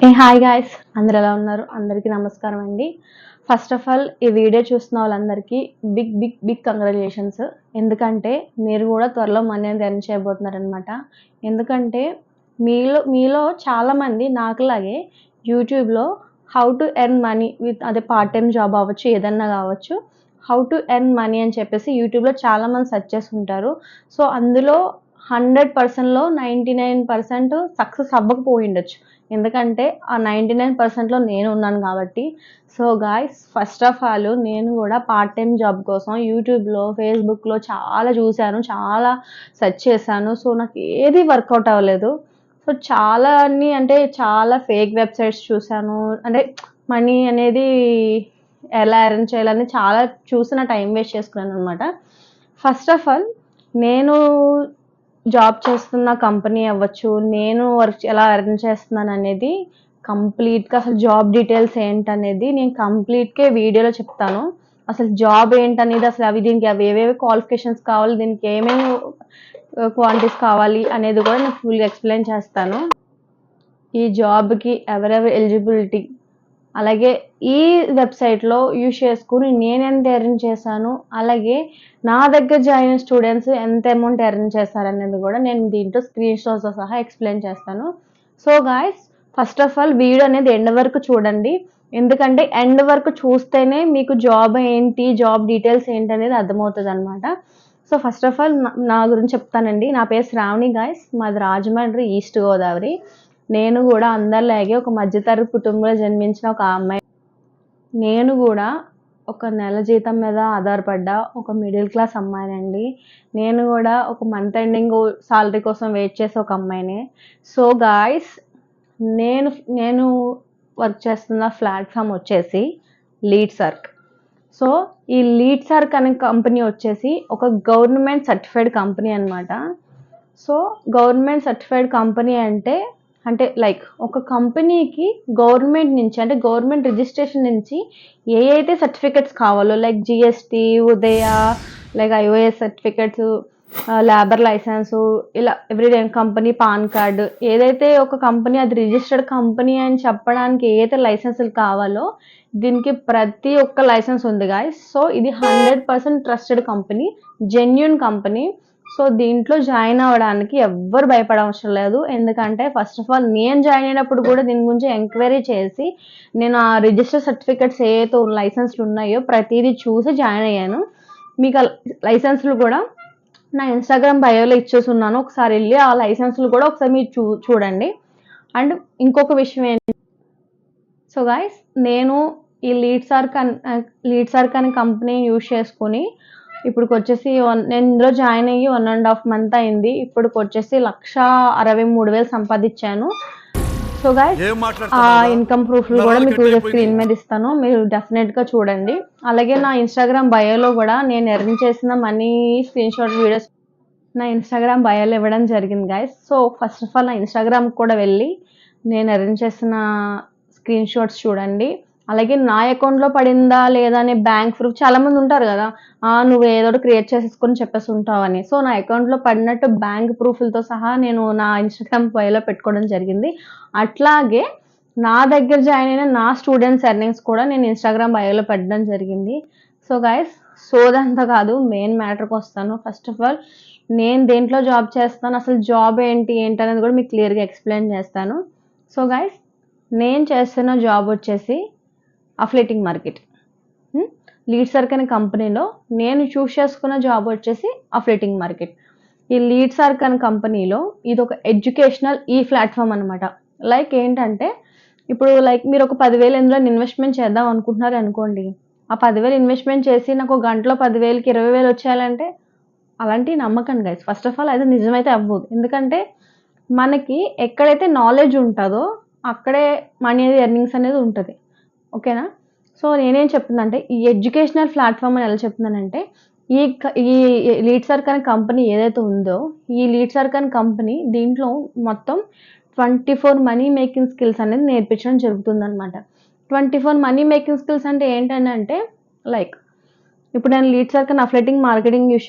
ఏ hi guys, అందరు ఎలా ఉన్నారు? అందరికీ నమస్కారం అండి. ఫస్ట్ ఆఫ్ ఆల్ ఈ వీడియో చూస్తున్న వాళ్ళందరికీ బిగ్ బిగ్ బిగ్ కంగ్రాచులేషన్స్. ఎందుకంటే మీరు కూడా త్వరలో మనీ అనేది ఎర్న్ చేయబోతున్నారనమాట. ఎందుకంటే మీలో చాలామంది నాకులాగే యూట్యూబ్లో how to earn money with అదే పార్ట్ టైం జాబ్ అవ్వచ్చు, ఏదన్నా కావచ్చు, హౌ టు ఎర్న్ మనీ అని చెప్పేసి యూట్యూబ్లో చాలామంది సెర్చ్ చేస్తుంటారు. సో అందులో 100%లో 99% సక్సెస్ అవ్వకపోయిండొచ్చు. ఎందుకంటే ఆ 99%లో నేను ఉన్నాను కాబట్టి. So guys, first of all నేను కూడా పార్ట్ టైం జాబ్ కోసం యూట్యూబ్లో, ఫేస్బుక్లో చాలా చూశాను, చాలా సెర్చ్ చేశాను. సో నాకు ఏది వర్కౌట్ అవ్వలేదు. సో చాలా అంటే చాలా ఫేక్ వెబ్సైట్స్ చూశాను. అంటే మనీ అనేది ఎలా ఎర్న్ చేయాలని చాలా చూసిన టైం వేస్ట్ చేసుకున్నాను అనమాట. ఫస్ట్ ఆఫ్ ఆల్ నేను జాబ్ చేస్తున్న కంపెనీ అవ్వచ్చు, నేను వర్క్ ఎలా ఎర్న్ చేస్తున్నాను అనేది కంప్లీట్గా, అసలు జాబ్ డీటెయిల్స్ ఏంటనేది నేను కంప్లీట్గా వీడియోలో చెప్తాను. అసలు జాబ్ ఏంటనేది, అసలు దీనికి ఏవేవి క్వాలిఫికేషన్స్ కావాలి, దీనికి ఏమేమి క్వాంటిటీస్ కావాలి అనేది కూడా నేను ఫుల్గా ఎక్స్ప్లెయిన్ చేస్తాను. ఈ జాబ్కి ఎవరెవరు ఎలిజిబిలిటీ, అలాగే ఈ వెబ్సైట్లో యూజ్ చేసుకుని నేను ఎంత ఎర్న్ చేశాను, అలాగే నా దగ్గర జాయిన్ అయిన స్టూడెంట్స్ ఎంత అమౌంట్ ఎర్న్ చేశారనేది కూడా నేను దీంట్లో స్క్రీన్ షాట్స్తో సహా ఎక్స్ప్లెయిన్ చేస్తాను. So guys, first of all video అనేది ఎండ్ వరకు చూడండి. ఎందుకంటే ఎండ్ వరకు చూస్తేనే మీకు జాబ్ ఏంటి, జాబ్ డీటెయిల్స్ ఏంటి అనేది అర్థమవుతుంది అనమాట. సో ఫస్ట్ ఆఫ్ ఆల్ నా గురించి చెప్తానండి. నా పేరు శ్రావణి గాయస్, మాది రాజమండ్రి, ఈస్ట్ గోదావరి. నేను కూడా అందరిలాగే ఒక మధ్యతరగతి కుటుంబంలో జన్మించిన ఒక అమ్మాయి. నేను కూడా ఒక నెల జీతం మీద ఆధారపడ్డ ఒక మిడిల్ క్లాస్ అమ్మాయినండి. నేను కూడా ఒక మంత్ ఎండింగ్ సాలరీ కోసం వెయిట్ చేసే ఒక అమ్మాయిని. సో గాయ్స్, నేను వర్క్ చేస్తున్న ప్లాట్ఫామ్ వచ్చేసి లీడ్సర్క్. సో ఈ లీడ్సర్క్ అనే కంపెనీ వచ్చేసి ఒక గవర్నమెంట్ సర్టిఫైడ్ కంపెనీ అనమాట. సో గవర్నమెంట్ సర్టిఫైడ్ కంపెనీ అంటే లైక్ ఒక కంపెనీకి గవర్నమెంట్ నుంచి, అంటే గవర్నమెంట్ రిజిస్ట్రేషన్ నుంచి ఏ అయితే సర్టిఫికెట్స్ కావాలో, లైక్ జిఎస్టీ, ఉదయ, like IOS certificates, labour licence, ఇలా ఎవ్రీడే కంపెనీ పాన్ కార్డు, ఏదైతే ఒక కంపెనీ అది రిజిస్టర్డ్ కంపెనీ అని చెప్పడానికి ఏదైతే లైసెన్సులు కావాలో దీనికి ప్రతి ఒక్క లైసెన్స్ ఉంది గాయస్. సో ఇది 100% trusted company, genuine company. So దీంట్లో జాయిన్ అవ్వడానికి ఎవ్వరు భయపడవసరం లేదు. ఎందుకంటే ఫస్ట్ ఆఫ్ ఆల్ నేను జాయిన్ అయినప్పుడు కూడా దీని గురించి ఎంక్వైరీ చేసి నేను ఆ రిజిస్టర్ సర్టిఫికెట్స్ ఏవైతే లైసెన్స్లు ఉన్నాయో ప్రతిదీ చూసి జాయిన్ అయ్యాను. మీకు ఆ లైసెన్స్లు కూడా నా ఇన్స్టాగ్రామ్ బయోలో ఇచ్చేసి ఉన్నాను. ఒకసారి వెళ్ళి ఆ లైసెన్స్లు కూడా ఒకసారి మీరు చూడండి. అండ్ ఇంకొక విషయం ఏంటి, సో గాయస్, నేను ఈ లీడ్సర్క్ అనే కంపెనీ యూజ్ చేసుకుని ఇప్పుడు వచ్చేసి నేను ఇందులో జాయిన్ అయ్యి 1.5 month అయింది. ఇప్పుడు వచ్చేసి 1,63,000 సంపాదించాను. సో గైస్, ఆ ఇన్కమ్ ప్రూఫ్లు కూడా మీకు స్క్రీన్ మీద ఇస్తాను, మీరు డెఫినెట్గా చూడండి. అలాగే నా ఇన్స్టాగ్రామ్ బయోలో కూడా నేను ఎర్న్ చేసిన మనీ స్క్రీన్ షాట్ వీడియోస్ నా ఇన్స్టాగ్రామ్ బయోలో ఇవ్వడం జరిగింది guys. So first of all నా ఇన్స్టాగ్రామ్ కూడా వెళ్ళి నేను ఎర్న్ చేసిన స్క్రీన్ షాట్స్ చూడండి. అలాగే నా అకౌంట్లో పడిందా లేదా అనే బ్యాంక్ ప్రూఫ్, చాలామంది ఉంటారు కదా, నువ్వు ఏదో క్రియేట్ చేసేసుకొని చెప్పేసి ఉంటావని. సో నా అకౌంట్లో పడినట్టు బ్యాంక్ ప్రూఫ్లతో సహా నేను నా ఇన్స్టాగ్రామ్ బయోలో పెట్టుకోవడం జరిగింది. అట్లాగే నా దగ్గర జాయిన్ అయిన నా స్టూడెంట్స్ ఎర్నింగ్స్ కూడా నేను ఇన్స్టాగ్రామ్ బయోలో పెట్టడం జరిగింది. సో గైస్, సోదంతా కాదు, మెయిన్ మ్యాటర్కి వస్తాను. ఫస్ట్ ఆఫ్ ఆల్ నేను దేంట్లో జాబ్ చేస్తాను, అసలు జాబ్ ఏంటి అనేది కూడా మీకు క్లియర్గా ఎక్స్ప్లెయిన్ చేస్తాను. సో గైస్, నేను చేస్తున్న జాబ్ వచ్చేసి అఫిలియేటింగ్ మార్కెట్. లీడ్సర్క్ అనే కంపెనీలో నేను చూస్ చేసుకున్న జాబ్ వచ్చేసి అఫిలియేటింగ్ మార్కెట్. ఈ లీడ్సర్క్ అనే కంపెనీలో ఇది ఒక ఎడ్యుకేషనల్ ప్లాట్ఫామ్ అనమాట. లైక్ ఏంటంటే, ఇప్పుడు లైక్ మీరు ఒక 10,000 ఇందులో ఇన్వెస్ట్మెంట్ చేద్దాం అనుకుంటున్నారు అనుకోండి. ఆ 10,000 ఇన్వెస్ట్మెంట్ చేసి నాకు ఒక గంటలో 10,000కి 20,000 వచ్చేయాలంటే అలాంటివి నమ్మకండి గైస్. ఫస్ట్ ఆఫ్ ఆల్ అది నిజమైతే అవ్వదు. ఎందుకంటే మనకి ఎక్కడైతే నాలెడ్జ్ ఉంటుందో అక్కడే మనీ అనేది, ఎర్నింగ్స్ అనేది ఉంటుంది. ఓకేనా? సో నేనేం చెప్తున్నానంటే, ఈ ఎడ్యుకేషనల్ ప్లాట్ఫామ్ అని ఎలా చెప్తున్నానంటే, ఈ లీడ్సర్క్ అనే కంపెనీ ఏదైతే ఉందో, ఈ లీడ్సర్క్ అనే కంపెనీ దీంట్లో మొత్తం 24 మనీ మేకింగ్ స్కిల్స్ అనేది నేర్పించడం జరుగుతుందన్నమాట. 24 మనీ మేకింగ్ స్కిల్స్ అంటే ఏంటంటే, లైక్ ఇప్పుడు నేను లీడ్సర్క్ అని అఫిలియేటింగ్ మార్కెటింగ్ యూజ్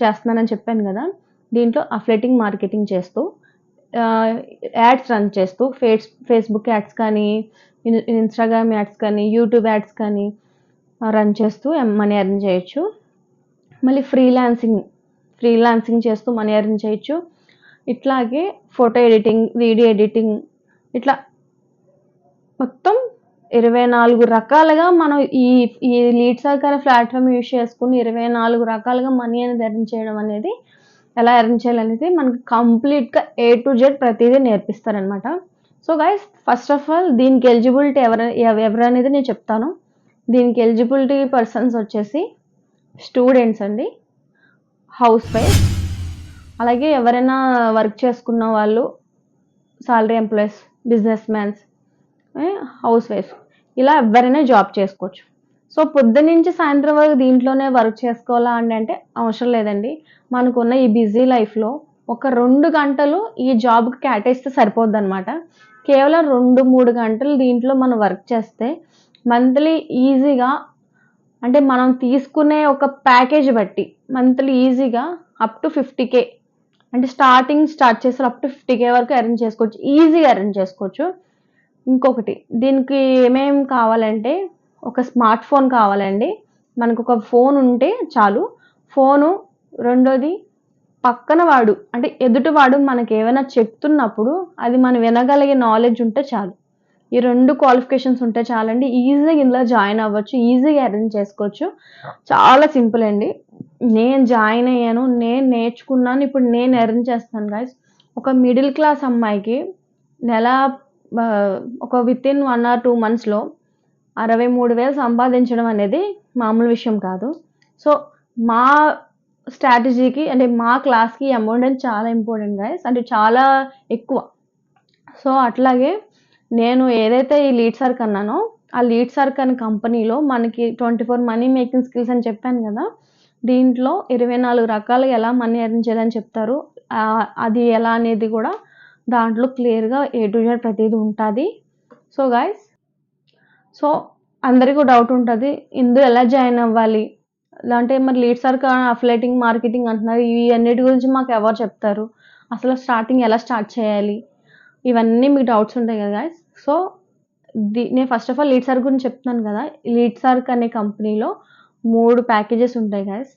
చేస్తున్నానని చెప్పాను కదా. దీంట్లో అఫిలియేటింగ్ మార్కెటింగ్ చేస్తూ యాడ్స్ రన్ చేస్తూ ఫేస్బుక్ యాడ్స్ కానీ, ఇన్‌స్టాగ్రామ్ యాడ్స్ కానీ, యూట్యూబ్ యాడ్స్ కానీ రన్ చేస్తూ మనీ ఎర్న్ చేయొచ్చు. మళ్ళీ ఫ్రీలాన్సింగ్ చేస్తూ మనీ ఎర్న్ చేయొచ్చు. ఇట్లాగే ఫోటో ఎడిటింగ్, వీడియో ఎడిటింగ్ ఇట్లా మొత్తం 24 రకాలుగా మనం ఈ లీడ్సర్క్ అనే ప్లాట్‌ఫామ్ యూజ్ చేసుకొని 24 రకాలుగా మనీ అనేది ఎర్న్ చేయడం అనేది ఎలా ఎర్న్ చేయాలనేది మనకు కంప్లీట్‌గా ఏ టు జెడ్ ప్రతీదీ నేర్పిస్తారనమాట. So guys first of all దీనికి ఎలిజిబిలిటీ ఎవరనేది నేను చెప్తాను. దీనికి ఎలిజిబిలిటీ పర్సన్స్ వచ్చేసి స్టూడెంట్స్ అండి, హౌస్ వైఫ్, అలాగే ఎవరైనా వర్క్ చేసుకున్న వాళ్ళు, salary employees, business mans, housewife ఇలా ఎవరైనా జాబ్ చేసుకోవచ్చు. సో పొద్దున్నుంచి సాయంత్రం వరకు దీంట్లోనే వర్క్ చేసుకోవాలా అంటే అవసరం లేదండి. మనకున్న ఈ బిజీ లైఫ్‌లో ఒక 2 గంటలు ఈ జాబ్‌కి కేటాయిస్తే సరిపోద్దనమాట. కేవలం 2, 3 గంటలు దీంట్లో మనం వర్క్ చేస్తే మంత్లీ ఈజీగా, అంటే మనం తీసుకునే ఒక ప్యాకేజ్ బట్టి మంత్లీ ఈజీగా అప్ టు 50,000, అంటే స్టార్ట్ చేస్తే అప్ టు 50,000 వరకు ఎర్న్ చేసుకోవచ్చు. ఈజీగా ఎర్న్ చేసుకోవచ్చు. ఇంకొకటి దీనికి ఏమేం కావాలంటే ఒక స్మార్ట్ ఫోన్ కావాలండి. మనకొక ఫోన్ ఉంటే చాలు. ఫోను, రెండోది పక్కన వాడు అంటే ఎదుటివాడు మనకేమైనా చెప్తున్నప్పుడు అది మనం వినగలిగే నాలెడ్జ్ ఉంటే చాలు. ఈ 2 క్వాలిఫికేషన్స్ ఉంటే చాలండి. ఈజీగా ఇందులో జాయిన్ అవ్వచ్చు. ఈజీగా ఎర్న్ చేసుకోవచ్చు. చాలా సింపుల్ అండి. నేను జాయిన్ అయ్యాను. నేను నేర్చుకున్నాను. ఇప్పుడు నేను ఎర్న్ చేస్తున్నాను గైస్. ఒక మిడిల్ క్లాస్ అమ్మాయికి నెల ఒక వితిన్ 1 ఆర్ 2 మంత్స్‌లో 63,000 సంపాదించడం అనేది మామూలు విషయం కాదు. సో మా స్ట్రాటజీకి అంటే మా క్లాస్‌కి అమౌంట్ అనేది చాలా ఇంపార్టెంట్ గైస్. అంటే చాలా ఎక్కువ. సో అట్లాగే నేను ఏదైతే ఈ లీడ్సర్క్ అన్నానో, ఆ లీడ్సర్క్ అనే కంపెనీలో మనకి 24 మనీ మేకింగ్ స్కిల్స్ అని చెప్పాను కదా! దీంట్లో 24 రకాలుగా ఎలా మనీ ఎర్న్ చేయాలని చెప్తారు. అది ఎలా అనేది కూడా దాంట్లో క్లియర్‌గా ఏ టు జెడ్ ప్రతీది ఉంటాది. సో గైస్, సో అందరికీ డౌట్ ఉంటది. ఇందులో ఎలా జాయిన్ అవ్వాలి? అంటే మరి లీడ్సర్క్ అఫిలియేటింగ్ మార్కెటింగ్ అంటున్నారు. ఇవన్నిటి గురించి మాకు ఎవరు చెప్తారు? అసలు స్టార్టింగ్ ఎలా స్టార్ట్ చేయాలి? ఇవన్నీ మీకు డౌట్స్ ఉంటాయి కదా గైస్. సో నేను ఫస్ట్ ఆఫ్ ఆల్ లీడ్సర్క్ గురించి చెప్తున్నాను కదా! లీడ్సర్క్ అనే కంపెనీలో 3 ప్యాకేజెస్ ఉంటాయి గైస్.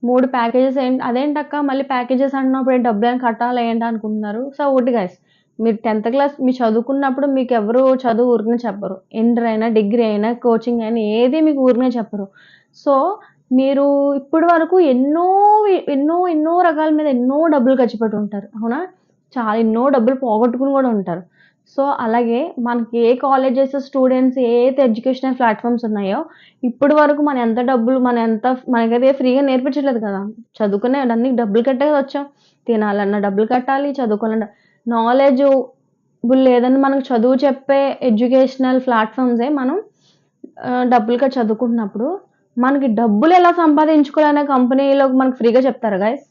3 ప్యాకేజెస్ అదేంటక్క మళ్ళీ ప్యాకేజెస్ అంటున్నప్పుడు డబ్బులేమైనా కట్టాలా ఏంటి అనుకుంటున్నారు. సో ఒకటి గైస్, మీరు 10th క్లాస్ మీరు చదువుకున్నప్పుడు మీకు ఎవరు చదువు ఊరికనే చెప్పరు. ఇంటర్ అయినా, డిగ్రీ అయినా, కోచింగ్ అయినా ఏది మీకు ఊరికనే చెప్పరు. సో మీరు ఇప్పటి వరకు ఎన్నో రకాల మీద ఎన్నో డబ్బులు ఖర్చు పెట్టి ఉంటారు. అవునా? ఎన్నో డబ్బులు పోగొట్టుకుని కూడా ఉంటారు. సో అలాగే మనకి ఏ కాలేజెస్, స్టూడెంట్స్ ఏదైతే ఎడ్యుకేషనల్ ప్లాట్‌ఫామ్స్ ఉన్నాయో ఇప్పటి వరకు మనకైతే ఫ్రీగా నేర్పించట్లేదు కదా! చదువుకునేవన్నీ డబ్బులు కట్టే వచ్చాం. తినాలన్నా డబ్బులు కట్టాలి, చదువుకోవాలన్నా నాలెడ్జబుల్ లేదని మనకు చదువు చెప్పే ఎడ్యుకేషనల్ ప్లాట్‌ఫామ్సే మనం డబ్బులు కట్టి చదువుకుంటున్నప్పుడు మనకి డబ్బులు ఎలా సంపాదించుకోవాలనే కంపెనీలో మనకు ఫ్రీగా చెప్తారా గైస్?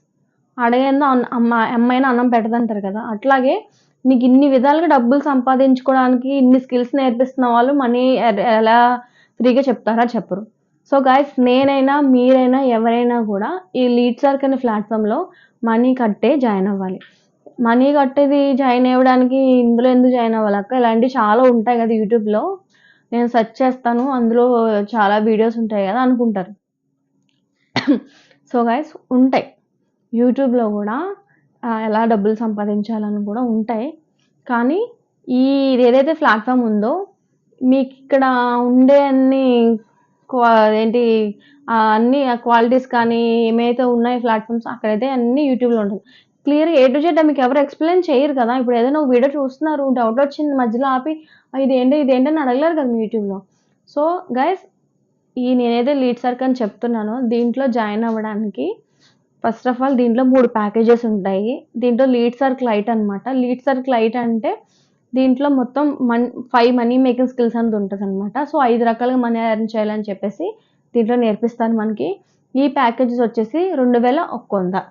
అడగందే అమ్మాయినా అన్నం పెట్టదంటారు కదా! అట్లాగే నీకు ఇన్ని విధాలుగా డబ్బులు సంపాదించుకోవడానికి ఇన్ని స్కిల్స్ నేర్పిస్తున్న వాళ్ళు మనీ ఎలా ఫ్రీగా చెప్తారా? చెప్పరు. సో గైస్, నేనైనా, మీరైనా, ఎవరైనా కూడా ఈ లీడ్సర్క్ అనే ప్లాట్‌ఫామ్‌లో మనీ కట్టే జాయిన్ అవ్వాలి. మనీ కట్టేది జాయిన్ అవ్వడానికి ఇందులో ఎందుకు జాయిన్ అవ్వాలక్క? ఇలాంటివి చాలా ఉంటాయి కదా యూట్యూబ్‌లో. నేను సెర్చ్ చేస్తాను. అందులో చాలా వీడియోస్ ఉంటాయి కదా అనుకుంటారు. సో గైస్, ఉంటాయి. యూట్యూబ్‌లో కూడా ఎలా డబ్బులు సంపాదించాలని కూడా ఉంటాయి. కానీ ఏదైతే ప్లాట్‌ఫామ్ ఉందో మీకిక్కడ ఉండే అన్ని అన్ని క్వాలిటీస్ కానీ ఏమైతే ఉన్నాయో ప్లాట్‌ఫామ్స్ అక్కడైతే అన్నీ యూట్యూబ్‌లో ఉంటుంది. క్లియర్‌గా ఏ టు జెడ్ మీకు ఎవరు ఎక్స్‌ప్లెయిన్ చేయరు కదా! ఇప్పుడు ఏదైనా ఒక వీడియో చూస్తున్నారు, డౌట్ వచ్చింది మధ్యలో ఆపి ఇదేంటి అని అడగలేరు కదా మీ యూట్యూబ్‌లో. సో గైస్, నేనైతే లీడ్సర్క్ అని చెప్తున్నానో దీంట్లో జాయిన్ అవ్వడానికి ఫస్ట్ ఆఫ్ ఆల్ దీంట్లో 3 ప్యాకేజెస్ ఉంటాయి. దీంట్లో లీడ్సర్క్ లైట్ అనమాట. లీడ్సర్క్ లైట్ అంటే దీంట్లో మొత్తం 5 మనీ మేకింగ్ స్కిల్స్ అనేది ఉంటదనమాట. సో 5 రకాలుగా మనీ ఎర్న్ చేయాలని చెప్పేసి దీంట్లో నేర్పిస్తారు మనకి. ఈ ప్యాకేజెస్ వచ్చేసి 2,100.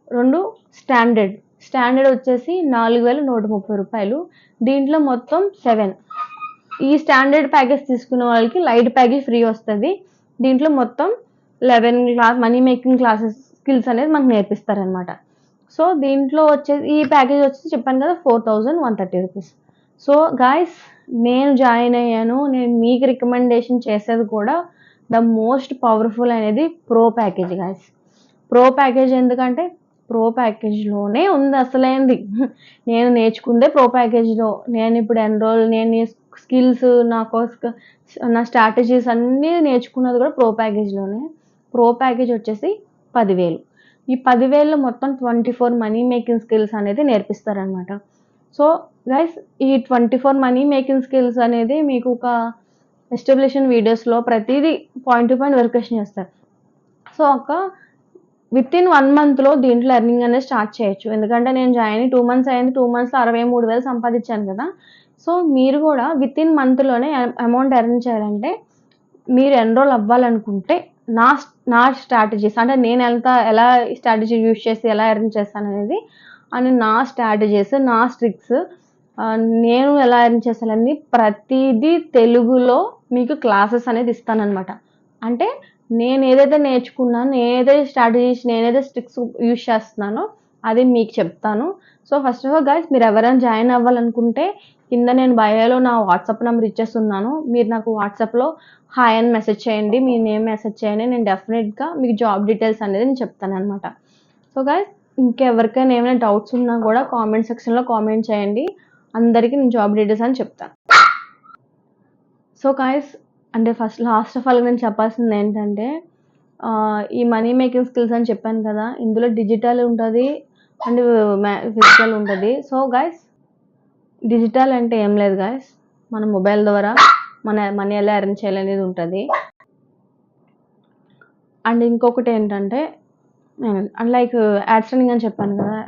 2 స్టాండర్డ్ వచ్చేసి 4,130 రూపాయలు. దీంట్లో మొత్తం 7. ఈ స్టాండర్డ్ ప్యాకేజ్ తీసుకున్న వాళ్ళకి లైట్ ప్యాకేజ్ ఫ్రీ వస్తది. దీంట్లో మొత్తం 11 మనీ మేకింగ్ క్లాసెస్ స్కిల్స్ అనేది మనకు నేర్పిస్తారనమాట. సో దీంట్లో వచ్చేసి ఈ ప్యాకేజ్ వచ్చేసి చెప్పాను కదా 4130 రూపీస్. సో గాయ్స్, నేను జాయిన్ అయ్యాను, నేను మీకు రికమెండేషన్ చేసేది కూడా ద మోస్ట్ పవర్ఫుల్ అనేది pro package guys. Pro package ఎందుకంటే ప్రో ప్యాకేజ్లోనే ఉంది అసలైంది. నేను నేర్చుకుందే ప్రో ప్యాకేజ్లో. నేను ఇప్పుడు నేను స్కిల్స్, నా స్ట్రాటజీస్ అన్నీ నేర్చుకున్నది కూడా ప్రో ప్యాకేజ్లోనే. ప్రో ప్యాకేజ్ వచ్చేసి 10,000. ఈ 10,000లో మొత్తం 24 మనీ మేకింగ్ స్కిల్స్ అనేది నేర్పిస్తారనమాట. సో గైస్, ఈ 24 మనీ మేకింగ్ స్కిల్స్ అనేది మీకు ఒక ఎస్టాబ్లిషన్ వీడియోస్లో ప్రతిదీ పాయింట్ టు పాయింట్ వెరిఫికేషన్ చేస్తారు. సో విత్ ఇన్ 1 మంత్లో దీంట్లో ఎర్నింగ్ అనేది స్టార్ట్ చేయొచ్చు. ఎందుకంటే నేను జాయిన్ 2 మంత్స్ అయింది. 2 మంత్స్లో 63,000 సంపాదించాను కదా. సో మీరు కూడా విత్ ఇన్ మంత్లోనే అమౌంట్ ఎర్న్ చేయాలంటే, మీరు ఎన్రోల్ అవ్వాలనుకుంటే నా స్ట్రాటజీస్ అంటే నేను ఎలా స్ట్రాటజీ యూజ్ చేసి ఎలా ఎర్న్ చేస్తాను అనేది, అని నా స్ట్రాటజీస్, నా ట్రిక్స్, నేను ఎలా ఎర్న్ చేస్తానని ప్రతిదీ తెలుగులో మీకు క్లాసెస్ అనేది ఇస్తానన్నమాట. అంటే నేను ఏదైతే నేర్చుకున్నానో, నేనైతే స్ట్రాటజీస్, నేనైతే ట్రిక్స్ యూజ్ చేస్తున్నానో అది మీకు చెప్తాను. So first of all guys, మీరు ఎవరైనా జాయిన్ అవ్వాలనుకుంటే కింద నేను బయోలో నా వాట్సాప్ నెంబర్ ఇచ్చేస్తున్నాను. మీరు నాకు వాట్సాప్లో హాయ్ అని మెసేజ్ చేయండి, మీ నేమ్ మెసేజ్ చేయండి. నేను డెఫినెట్గా మీకు జాబ్ డీటెయిల్స్ అనేది నేను చెప్తాను అనమాట. సో గైస్, ఇంకెవరికైనా ఏమైనా డౌట్స్ ఉన్నా కూడా కామెంట్ సెక్షన్లో కామెంట్ చేయండి. అందరికీ నేను జాబ్ డీటెయిల్స్ అని చెప్తాను. సో గైస్, అంటే లాస్ట్ ఆఫ్ ఆల్ నేను చెప్పాల్సింది ఏంటంటే, ఈ మనీ మేకింగ్ స్కిల్స్ అని చెప్పాను కదా, ఇందులో డిజిటల్ ఉంటుంది అండ్ ఫిజికల్ ఉంటుంది. సో గైస్, డిజిటల్ అంటే ఏం లేదు గైస్, మన మొబైల్ ద్వారా మన మనీ ఎలా ఎర్న్ చేయాలనేది ఉంటుంది. అండ్ ఇంకొకటి ఏంటంటే, లైక్ యాడ్స్ రన్నింగ్ అని చెప్పాను కదా,